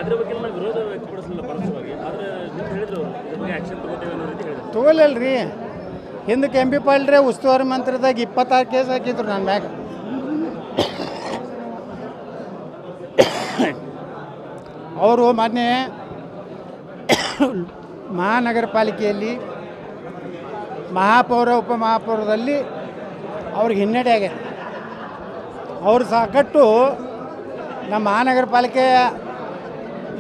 ಅದ್ರ ಬಗ್ಗೆ ನಾವು ವಿರೋಧ ವ್ಯಕ್ತಪಡಿಸಲಿಲ್ಲ ಪರೋಕ್ಷವಾಗಿ, ಆದರೆ ನೀವು ಹೇಳಿದ್ರು ಇದ್ರ ಬಗ್ಗೆ ಆ್ಯಕ್ಷನ್ ತಗೋತೇವೆ ಅನ್ನೋ ರೀತಿ ಹೇಳಿದ್ರು. ತಗೋಲಲ್ರಿ. ಹಿಂದಕ್ಕೆ ಎಂ ಪಿ ಪಾಲ್ರೆ ಉಸ್ತುವಾರಿ ಮಂತ್ರಿದಾಗ 26 ಕೇಸ್ ಹಾಕಿದ್ರು ನನ್ನ ಮ್ಯಾಗ. ಅವರು ಮೊನ್ನೆ ಮಹಾನಗರ ಪಾಲಿಕೆಯಲ್ಲಿ ಮಹಾಪೌರ ಉಪಮಹಾಪೌರದಲ್ಲಿ ಅವ್ರಿಗೆ ಹಿನ್ನಡೆ ಆಗ್ಯದ. ಅವರು ಸಾಕಷ್ಟು ನಮ್ಮ ಮಹಾನಗರ ಪಾಲಿಕೆ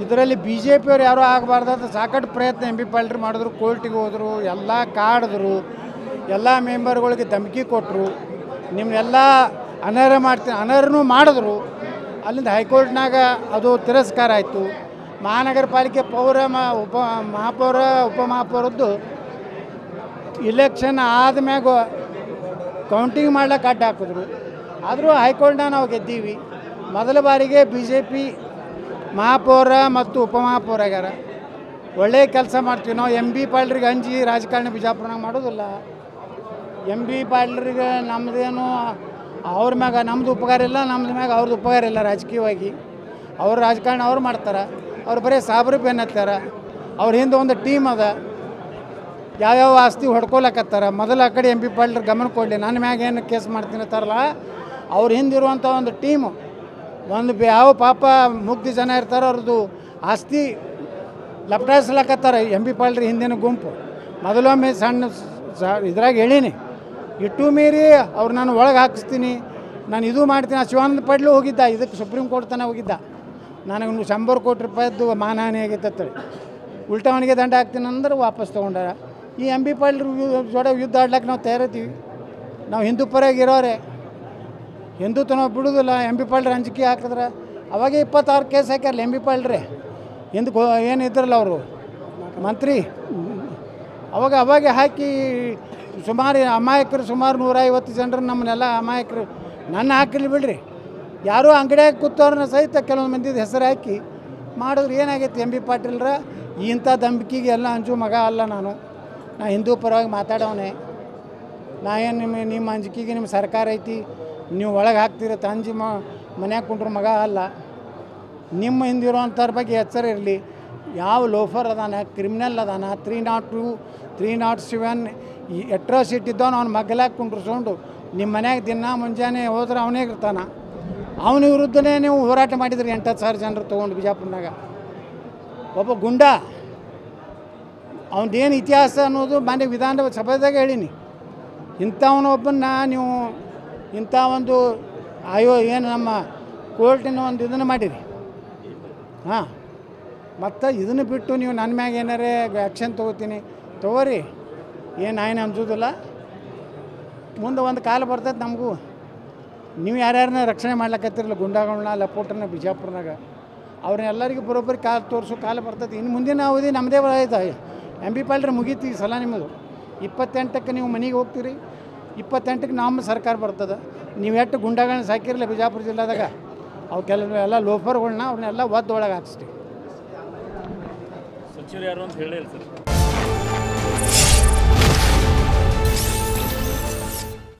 ಇದರಲ್ಲಿ ಬಿ ಜೆ ಪಿಯವ್ರು ಯಾರೂ ಆಗಬಾರ್ದು ಅಂತ ಸಾಕಷ್ಟು ಪ್ರಯತ್ನ ಎಂ ಪಿ ಪಾಲ್ರಿ ಮಾಡಿದ್ರು. ಕೋರ್ಟಿಗೆ ಹೋದರು, ಎಲ್ಲ ಕಾಡಿದ್ರು, ಎಲ್ಲ ಮೆಂಬರ್ಗಳಿಗೆ ಧಮಕಿ ಕೊಟ್ಟರು, ನಿಮ್ಮನ್ನೆಲ್ಲ ಅನರ್ಹ ಮಾಡ್ತೀನಿ ಅನರ್ಹನೂ ಮಾಡಿದ್ರು. ಅಲ್ಲಿಂದ ಹೈಕೋರ್ಟ್ನಾಗ ಅದು ತಿರಸ್ಕಾರ ಆಯಿತು. ಮಹಾನಗರ ಪಾಲಿಕೆ ಮಹಾಪೌರ ಉಪಮಹಾಪೌರದ್ದು ಇಲೆಕ್ಷನ್ ಆದಮ್ಯಾಗ ಕೌಂಟಿಂಗ್ ಮಾಡ್ಲಿಕ್ಕೆ ಅಡ್ಡ ಹಾಕಿದ್ರು. ಆದರೂ ಹೈಕೋರ್ಟ್ನ ನಾವು ಗೆದ್ದೀವಿ. ಮೊದಲ ಬಾರಿಗೆ ಬಿ ಜೆ ಪಿ ಮಹಾಪೌರ ಮತ್ತು ಉಪಮಹಾಪೌರ ಆಗ್ಯಾರ. ಒಳ್ಳೆಯ ಕೆಲಸ ಮಾಡ್ತೀವಿ ನಾವು. ಎಂ ಬಿ ಪಾಲ್ರಿಗೆ ಅಂಜಿ ರಾಜಕಾರಣ ಬಿಜಾಪುರನಾಗ ಮಾಡೋದಿಲ್ಲ. ಎಂ ಬಿ ಪಾಲ್ರಿಗೆ ನಮ್ಮದೇನು ಅವ್ರ ಮ್ಯಾಗ ನಮ್ಮದು ಉಪಕಾರ ಇಲ್ಲ, ನಮ್ಮದು ಮ್ಯಾಗ ಅವ್ರದ್ದು ಉಪಕಾರ ಇಲ್ಲ. ರಾಜಕೀಯವಾಗಿ ಅವ್ರ ರಾಜಕಾರಣ ಅವ್ರು ಮಾಡ್ತಾರೆ. ಅವ್ರು ಬರೀ ಸಾಬ್ರು ಬೆನ್ನತ್ತಾರ. ಅವ್ರ ಹಿಂದೆ ಒಂದು ಟೀಮ್ ಅದ, ಯಾವ್ಯಾವ ಆಸ್ತಿ ಹೊಡ್ಕೊಳಕತ್ತಾರ. ಮೊದಲು ಆ ಕಡೆ ಎಂ ಪಿ ಪಾಲ್ರ ಗಮನ ಕೊಡಲಿ, ನನ್ನ ಮ್ಯಾಗ ಏನು ಕೇಸ್ ಮಾಡ್ತೀನಿ ಅಂತಾರಲ್ಲ, ಅವ್ರ ಹಿಂದಿರುವಂಥ ಒಂದು ಟೀಮು ಒಂದು ಯಾವ ಪಾಪ ಮುಗ್ಧ ಜನ ಇರ್ತಾರೋ ಅವ್ರದ್ದು ಆಸ್ತಿ ಲಪಟಾಯಿಸ್ಲಕತ್ತಾರೆ ಎಂ ಪಿ ಪಾಲ್ರಿ ಹಿಂದಿನ ಗುಂಪು. ಮೊದಲೊಮ್ಮೆ ಸಣ್ಣ ಇದ್ರಾಗ ಹೇಳೀನಿ, ಇಟ್ಟು ಮೀರಿ ಅವ್ರು ನಾನು ಒಳಗೆ ಹಾಕಿಸ್ತೀನಿ, ನಾನು ಇದು ಮಾಡ್ತೀನಿ. ಶಿವಾನಂದ ಪಾಟೀಲ್ ಹೋಗಿದ್ದ, ಇದಕ್ಕೆ ಸುಪ್ರೀಂ ಕೋರ್ಟ್ ತನಕ ಹೋಗಿದ್ದ. ನನಗೆ 100 ಕೋಟಿ ರೂಪಾಯಿದ್ದು ಮಾನಹಾನಿ ಆಗೈತತ್ತೇಳಿ ಉಲ್ಟವನಿಗೆ ದಂಡ ಹಾಕ್ತೀನಿ ಅಂದ್ರೆ ವಾಪಸ್ ತೊಗೊಂಡಾರ. ಈ ಎಂ ಪಿ ಪಾಲ್ರು ಜೋಡೆ ಯುದ್ಧ ಆಡ್ಲಿಕ್ಕೆ ನಾವು ತಯಾರಿದ್ದೀವಿ. ನಾವು ಹಿಂದೂ ಪರವಾಗಿ ಇರೋರೆ, ಹಿಂದುತ್ವ ನಾವು ಬಿಡೋದಿಲ್ಲ. ಎಂ ಪಿ ಪಾಲ್ರಿ ಅಂಜಿಕೆ ಹಾಕಿದ್ರೆ ಅವಾಗೆ 26 ಕೇಸ್ ಹಾಕ್ಯಾರಲ್ಲ ಎಂ ಪಿ ಪಾಲ್ರಿ. ಹಿಂದಕ್ಕೆ ಏನಿದ್ರಲ್ಲ ಅವರು ಮಂತ್ರಿ, ಅವಾಗೆ ಹಾಕಿ ಸುಮಾರು ಅಮಾಯಕರು ಸುಮಾರು 150 ಜನರು ನಮ್ಮನ್ನೆಲ್ಲ ಅಮಾಯಕರು ನನ್ನ ಹಾಕಿರ್ಲಿ ಬಿಡ್ರಿ. ಯಾರೂ ಅಂಗಡಿಯಾಗ ಕೂತವ್ರನ್ನ ಸಹಿತ ಕೆಲವೊಂದು ಮಂದಿದ ಹೆಸರು ಹಾಕಿ ಮಾಡಿದ್ರು. ಏನಾಗೈತಿ ಎಂ ಬಿ ಪಾಟೀಲ್ರ ಇಂಥ ಧಮಕಿಗೆ ಎಲ್ಲ ಅಂಜು ಮಗ ಅಲ್ಲ ನಾನು. ನಾ ಹಿಂದೂ ಪರವಾಗಿ ಮಾತಾಡೋನೆ. ನಾ ಏನು ನಿಮ್ಮ ಅಂಜಿಕೆಗೆ ನಿಮ್ಮ ಸರ್ಕಾರ ಐತಿ, ನೀವು ಒಳಗೆ ಹಾಕ್ತಿರತ್ತೆ ಅಂಜಿ ಮನ್ಯಾಗ ಕುಂಡ್ರು ಮಗ ಅಲ್ಲ. ನಿಮ್ಮ ಹಿಂದಿರೋಂಥವ್ರ ಬಗ್ಗೆ ಎಚ್ಚರ ಇರಲಿ. ಯಾವ ಲೋಫರ್ ಅದಾನ, ಕ್ರಿಮಿನಲ್ ಅದಾನ, 302, 307 ಈ ಅಟ್ರಾಸಿಟಿ ಇದ್ದವನು ಅವ್ನು ಮಗ್ಗಲಾಗಿ ಕುಂಡ್ರಿಸ್ಕೊಂಡು ನಿಮ್ಮ ಮನ್ಯಾಗ ದಿನ ಮುಂಜಾನೆ ಹೋದ್ರೆ ಅವನೇ ಇರ್ತಾನೆ. ಅವನ ವಿರುದ್ಧನೇ ನೀವು ಹೋರಾಟ ಮಾಡಿದ್ರಿ 8,000 ಜನರು ತೊಗೊಂಡು ಬಿಜಾಪುರನಾಗ. ಒಬ್ಬ ಗುಂಡ ಅವನದೇನು ಇತಿಹಾಸ ಅನ್ನೋದು ಮಾನ್ಯ ವಿಧಾನ ಸಭೆದಾಗ ಹೇಳೀನಿ. ಇಂಥವನೊಬ್ಬನ್ನ ನೀವು ಇಂಥ ಒಂದು ಏನು ನಮ್ಮ ಕೋರ್ಟಿನ ಒಂದು ಇದನ್ನು ಮಾಡಿರಿ. ಹಾಂ, ಮತ್ತು ಇದನ್ನು ಬಿಟ್ಟು ನೀವು ನನ್ನ ಮ್ಯಾಗ ಏನಾರೇ ಆ್ಯಕ್ಷನ್ ತೊಗೋರಿ, ಏನು ಆಯ್ನ ಅನ್ಸೋದಿಲ್ಲ. ಮುಂದೆ ಒಂದು ಕಾಲ ಬರ್ತೈತೆ ನಮಗೂ. ನೀವು ಯಾರ್ಯಾರನ್ನ ರಕ್ಷಣೆ ಮಾಡ್ಲಕತ್ತಿರಲ್ಲ ಗುಂಡಾಗಳನ್ನ ಲಪೋಟನ ಬಿಜಾಪುರನಾಗ, ಅವ್ರನ್ನೆಲ್ಲರಿಗೂ ಬರೋಬ್ಬರಿ ಕಾಲು ತೋರಿಸೋ ಕಾಲ ಬರ್ತೈತೆ. ಇನ್ನು ಮುಂದಿನ ಅವಧಿ ನಮ್ಮದೇ ಇದೆ. ಎಂ ಪಿ ಪಾಲ್ರೆ ಮುಗೀತಿ ಈ ಸಲ ನಿಮ್ಮದು. 28ಕ್ಕೆ ನೀವು ಮನೆಗೆ ಹೋಗ್ತೀರಿ, 28ಕ್ಕೆ ನಮ್ಮ ಸರ್ಕಾರ ಬರ್ತದೆ. ನೀವು ಎಷ್ಟು ಗುಂಡಾಗಳನ್ನ ಸಾಕಿರಲ್ಲ ಬಿಜಾಪುರ ಜಿಲ್ಲಾದಾಗ, ಅವು ಕೆಲವೆಲ್ಲ ಲೋಫರ್ಗಳನ್ನ ಅವ್ರನ್ನೆಲ್ಲ ಒದ್ದೊಳಗೆ ಹಾಕಿಸ್ತೀವಿ. ಸಚಿವರು ಯಾರು ಅಂತ ಹೇಳಿಲ್ಲ ಸರ್.